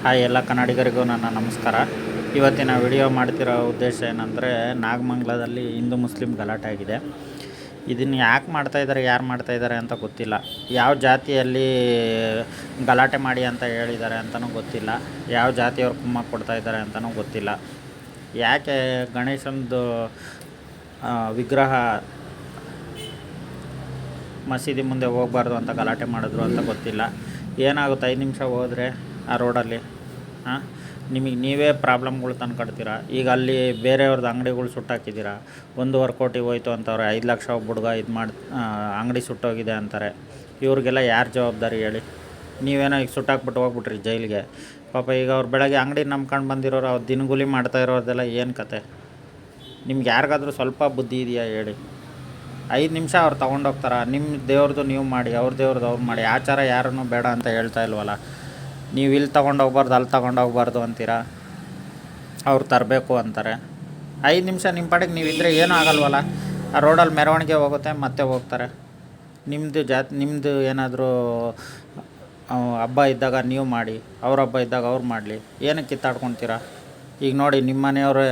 Hi ಎಲ್ಲ ಕನ್ನಡಿಗರಿಗೂ ನನ್ನ ನಮಸ್ಕಾರ. ಇವತ್ತಿನ ವಿಡಿಯೋ ಮಾಡ್ತಿರೋ ಉದ್ದೇಶ ಏನಂದರೆ, ನಾಗಮಂಗಲದಲ್ಲಿ ಹಿಂದೂ ಮುಸ್ಲಿಂ ಗಲಾಟೆ ಆಗಿದೆ. ಇದನ್ನು ಯಾಕೆ ಮಾಡ್ತಾಯಿದ್ದಾರೆ, ಯಾರು ಮಾಡ್ತಾಯಿದ್ದಾರೆ ಅಂತ ಗೊತ್ತಿಲ್ಲ. ಯಾವ ಜಾತಿಯಲ್ಲಿ ಗಲಾಟೆ ಮಾಡಿ ಅಂತ ಹೇಳಿದ್ದಾರೆ ಅಂತಲೂ ಗೊತ್ತಿಲ್ಲ. ಯಾವ ಜಾತಿಯವ್ರು ಕುಮ್ಮಕ್ಕು ಕೊಡ್ತಾಯಿದ್ದಾರೆ ಅಂತಲೂ ಗೊತ್ತಿಲ್ಲ. ಯಾಕೆ ಗಣೇಶನದು ವಿಗ್ರಹ ಮಸೀದಿ ಮುಂದೆ ಹೋಗಬಾರ್ದು ಅಂತ ಗಲಾಟೆ ಮಾಡಿದ್ರು ಅಂತ ಗೊತ್ತಿಲ್ಲ. ಏನಾಗುತ್ತೆ 5 ನಿಮಿಷ ಹೋದರೆ ಆ ರೋಡಲ್ಲಿ ನಿಮಗೆ ನೀವೇ ಪ್ರಾಬ್ಲಮ್ಗಳು ತಂದ್ಕೊಡ್ತೀರಾ. ಈಗ ಅಲ್ಲಿ ಬೇರೆಯವ್ರದ್ದು ಅಂಗಡಿಗಳು ಸುಟ್ಟಾಕಿದ್ದೀರಾ. 1.5 ಕೋಟಿ ಹೋಯ್ತು ಅಂತವ್ರೆ. 5 ಲಕ್ಷ ಒಬ್ಬ ಹುಡುಗ ಅಂಗಡಿ ಸುಟ್ಟೋಗಿದೆ ಅಂತಾರೆ. ಇವ್ರಿಗೆಲ್ಲ ಯಾರು ಜವಾಬ್ದಾರಿ ಹೇಳಿ? ನೀವೇನೋ ಈಗ ಸುಟ್ಟಾಕ್ಬಿಟ್ಟು ಹೋಗ್ಬಿಟ್ರಿ ಜೈಲಿಗೆ. ಪಾಪ ಈಗ ಅವ್ರು ಬೆಳಗ್ಗೆ ಅಂಗಡಿ ನಂಬ್ಕೊಂಡು ಬಂದಿರೋರು, ಅವ್ರು ದಿನಗೂಲಿ ಮಾಡ್ತಾ ಇರೋದೆಲ್ಲ ಏನು ಕತೆ? ನಿಮ್ಗೆ ಯಾರಿಗಾದ್ರೂ ಸ್ವಲ್ಪ ಬುದ್ಧಿ ಇದೆಯಾ ಹೇಳಿ? 5 ನಿಮಿಷ ಅವ್ರು ತೊಗೊಂಡೋಗ್ತಾರ. ನಿಮ್ಮ ದೇವ್ರದ್ದು ನೀವು ಮಾಡಿ, ಅವ್ರ ದೇವ್ರದ್ದು ಅವ್ರು ಮಾಡಿ. ಆಚಾರ ಯಾರನ್ನೂ ಬೇಡ ಅಂತ ಹೇಳ್ತಾ ಇಲ್ವಲ್ಲ. ನೀವು ಇಲ್ಲಿ ತೊಗೊಂಡೋಗ್ಬಾರ್ದು, ಅಲ್ಲಿ ತೊಗೊಂಡೋಗ್ಬಾರ್ದು ಅಂತೀರಾ. ಅವ್ರು ತರಬೇಕು ಅಂತಾರೆ. 5 ನಿಮಿಷ ನಿಮ್ಮ ಪಾಡಿಗೆ ನೀವಿದ್ದರೆ ಏನೂ ಆಗಲ್ವಲ್ಲ. ಆ ರೋಡಲ್ಲಿ ಮೆರವಣಿಗೆ ಹೋಗುತ್ತೆ, ಮತ್ತೆ ಹೋಗ್ತಾರೆ. ನಿಮ್ಮದು ಏನಾದರೂ ಹಬ್ಬ ಇದ್ದಾಗ ನೀವು ಮಾಡಿ, ಅವ್ರ ಹಬ್ಬ ಇದ್ದಾಗ ಅವ್ರು ಮಾಡಲಿ. ಏನಕ್ಕೆ ಕಿತ್ತಾಡ್ಕೊತೀರಾ? ಈಗ ನೋಡಿ, ನಿಮ್ಮ ಮನೆಯವರು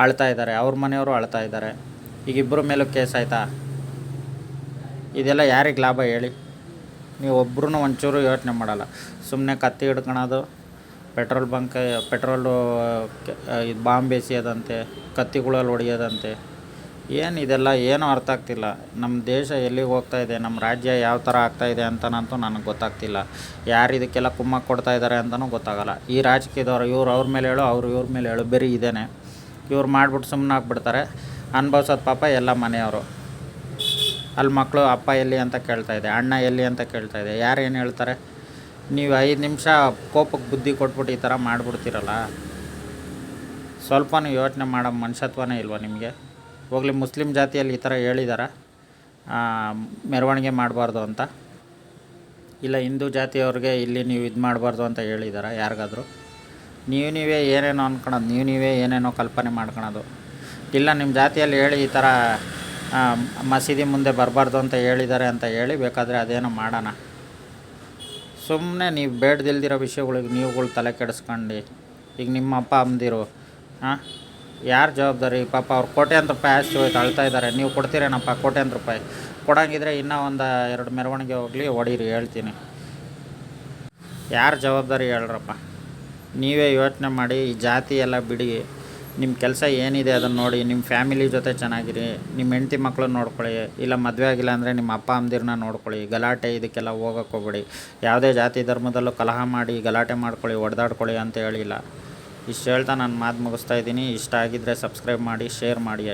ಅಳ್ತಾ ಇದ್ದಾರೆ, ಅವ್ರ ಮನೆಯವರು ಅಳ್ತಾ ಇದ್ದಾರೆ. ಈಗ ಇಬ್ಬರ ಮೇಲೂ ಕೇಸ್ ಆಯಿತಾ? ಇದೆಲ್ಲ ಯಾರಿಗೆ ಲಾಭ ಹೇಳಿ? ನೀವು ಒಬ್ಬರೂ ಒಂಚೂರು ಯೋಚನೆ ಮಾಡಲ್ಲ. ಸುಮ್ಮನೆ ಕತ್ತಿ ಹಿಡ್ಕೊಳೋದು, ಪೆಟ್ರೋಲು ಇದು ಬಾಂಬ್ ಎಸೆಯೋದಂತೆ, ಕತ್ತಿಗಳಲ್ಲಿ ಹೊಡೆಯೋದಂತೆ. ಇದೆಲ್ಲ ಏನೂ ಅರ್ಥ ಆಗ್ತಿಲ್ಲ. ನಮ್ಮ ದೇಶ ಎಲ್ಲಿಗೆ ಹೋಗ್ತಾಯಿದೆ, ನಮ್ಮ ರಾಜ್ಯ ಯಾವ ಥರ ಆಗ್ತಾಯಿದೆ ಅಂತನಂತೂ ನನಗೆ ಗೊತ್ತಾಗ್ತಿಲ್ಲ. ಯಾರು ಇದಕ್ಕೆಲ್ಲ ಕುಮ್ಮಕ್ಕು ಕೊಡ್ತಾ ಇದ್ದಾರೆ ಅಂತಲೂ ಗೊತ್ತಾಗಲ್ಲ. ಈ ರಾಜಕೀಯದವ್ರು ಇವ್ರು ಅವ್ರ ಮೇಲೆ ಹೇಳು, ಅವ್ರು ಇವ್ರ ಮೇಲೆ ಹೇಳು, ಬರೀ ಇದೇನೆ. ಇವ್ರು ಮಾಡಿಬಿಟ್ಟು ಸುಮ್ಮನೆ ಹಾಕ್ಬಿಡ್ತಾರೆ. ಅನುಭವಿಸೋದು ಪಾಪ ಎಲ್ಲ ಮನೆಯವರು. ಅಲ್ಲಿ ಮಕ್ಕಳು ಅಪ್ಪ ಎಲ್ಲಿ ಅಂತ ಕೇಳ್ತಾಯಿದೆ, ಅಣ್ಣ ಎಲ್ಲಿ ಅಂತ ಕೇಳ್ತಾಯಿದೆ. ಯಾರು ಏನು ಹೇಳ್ತಾರೆ? ನೀವು 5 ನಿಮಿಷ ಕೋಪಕ್ಕೆ ಬುದ್ಧಿ ಕೊಟ್ಬಿಟ್ಟು ಈ ಥರ ಮಾಡಿಬಿಡ್ತೀರಲ್ಲ. ಸ್ವಲ್ಪನೂ ಯೋಚನೆ ಮಾಡೋ ಮನುಷ್ಯತ್ವನೇ ಇಲ್ವ ನಿಮಗೆ? ಹೋಗಲಿ, ಮುಸ್ಲಿಂ ಜಾತಿಯಲ್ಲಿ ಈ ಥರ ಹೇಳಿದಾರ ಮೆರವಣಿಗೆ ಮಾಡಬಾರ್ದು ಅಂತ? ಇಲ್ಲ ಹಿಂದೂ ಜಾತಿಯವ್ರಿಗೆ ಇಲ್ಲಿ ನೀವು ಇದು ಮಾಡಬಾರ್ದು ಅಂತ ಹೇಳಿದಾರ ಯಾರಿಗಾದರೂ? ನೀವೇ ಏನೇನೋ ಅಂದ್ಕೊಳೋದು, ನೀವೇ ಏನೇನೋ ಕಲ್ಪನೆ ಮಾಡ್ಕೊಳೋದು. ಇಲ್ಲ ನಿಮ್ಮ ಜಾತಿಯಲ್ಲಿ ಹೇಳಿ ಈ ಥರ ಮಸೀದಿ ಮುಂದೆ ಬರಬಾರ್ದು ಅಂತ ಹೇಳಿದ್ದಾರೆ ಅಂತ ಹೇಳಿ, ಬೇಕಾದರೆ ಅದೇನೋ ಮಾಡೋಣ. ಸುಮ್ಮನೆ ನೀವು ಬೇಡದಿಲ್ದಿರೋ ವಿಷಯಗಳಿಗೆ ನೀವುಗಳು ತಲೆ ಕೆಡಿಸ್ಕೊಂಡು, ಈಗ ನಿಮ್ಮ ಅಪ್ಪ ಅಮ್ಮದಿರು ಯಾರು ಜವಾಬ್ದಾರಿ? ಪಾಪ ಅವ್ರು ಕೋಟ್ಯಾಂತರ ರೂಪಾಯಿ ಆಸ್ತಿ ಹೋಯ್ತು, ಅಳ್ತಾ ಇದ್ದಾರೆ. ನೀವು ಕೊಡ್ತೀರೇನಪ್ಪ ಕೋಟ್ಯಾಂತರ ರೂಪಾಯಿ? ಕೊಡೋಂಗಿದ್ರೆ ಇನ್ನೂ 1-2 ಮೆರವಣಿಗೆ ಹೋಗಲಿ, ಹೊಡೀರಿ, ಹೇಳ್ತೀನಿ. ಯಾರು ಜವಾಬ್ದಾರಿ ಹೇಳ್ರಪ್ಪ? ನೀವೇ ಯೋಚನೆ ಮಾಡಿ. ಈ ಜಾತಿ ಎಲ್ಲ ಬಿಡಿ. ನಿಮ್ಮ ಕೆಲಸ ಏನಿದೆ ಅದನ್ನು ನೋಡಿ. ನಿಮ್ಮ ಫ್ಯಾಮಿಲಿ ಜೊತೆ ಚೆನ್ನಾಗಿರಿ. ನಿಮ್ಮ ಹೆಂಡತಿ ಮಕ್ಕಳನ್ನ ನೋಡ್ಕೊಳ್ಳಿ. ಇಲ್ಲ ಮದುವೆ ಆಗಿಲ್ಲ ಅಂದರೆ ನಿಮ್ಮ ಅಪ್ಪ ಅಮ್ಮದಿರನ್ನ ನೋಡ್ಕೊಳ್ಳಿ. ಗಲಾಟೆ ಇದಕ್ಕೆಲ್ಲ ಹೋಗೋಕ್ಕೆ ಹೋಗ್ಬೇಡಿ. ಯಾವುದೇ ಜಾತಿ ಧರ್ಮದಲ್ಲೂ ಕಲಹ ಮಾಡಿ ಗಲಾಟೆ ಮಾಡ್ಕೊಳ್ಳಿ, ಹೊಡೆದಾಡ್ಕೊಳ್ಳಿ ಅಂತ ಹೇಳಿಲ್ಲ. ಇಷ್ಟು ಹೇಳ್ತಾ ನಾನು ಮಾತು ಮುಗಿಸ್ತಾ ಇದ್ದೀನಿ. ಇಷ್ಟ ಆಗಿದ್ದರೆ ಸಬ್ಸ್ಕ್ರೈಬ್ ಮಾಡಿ, ಶೇರ್ ಮಾಡಿ.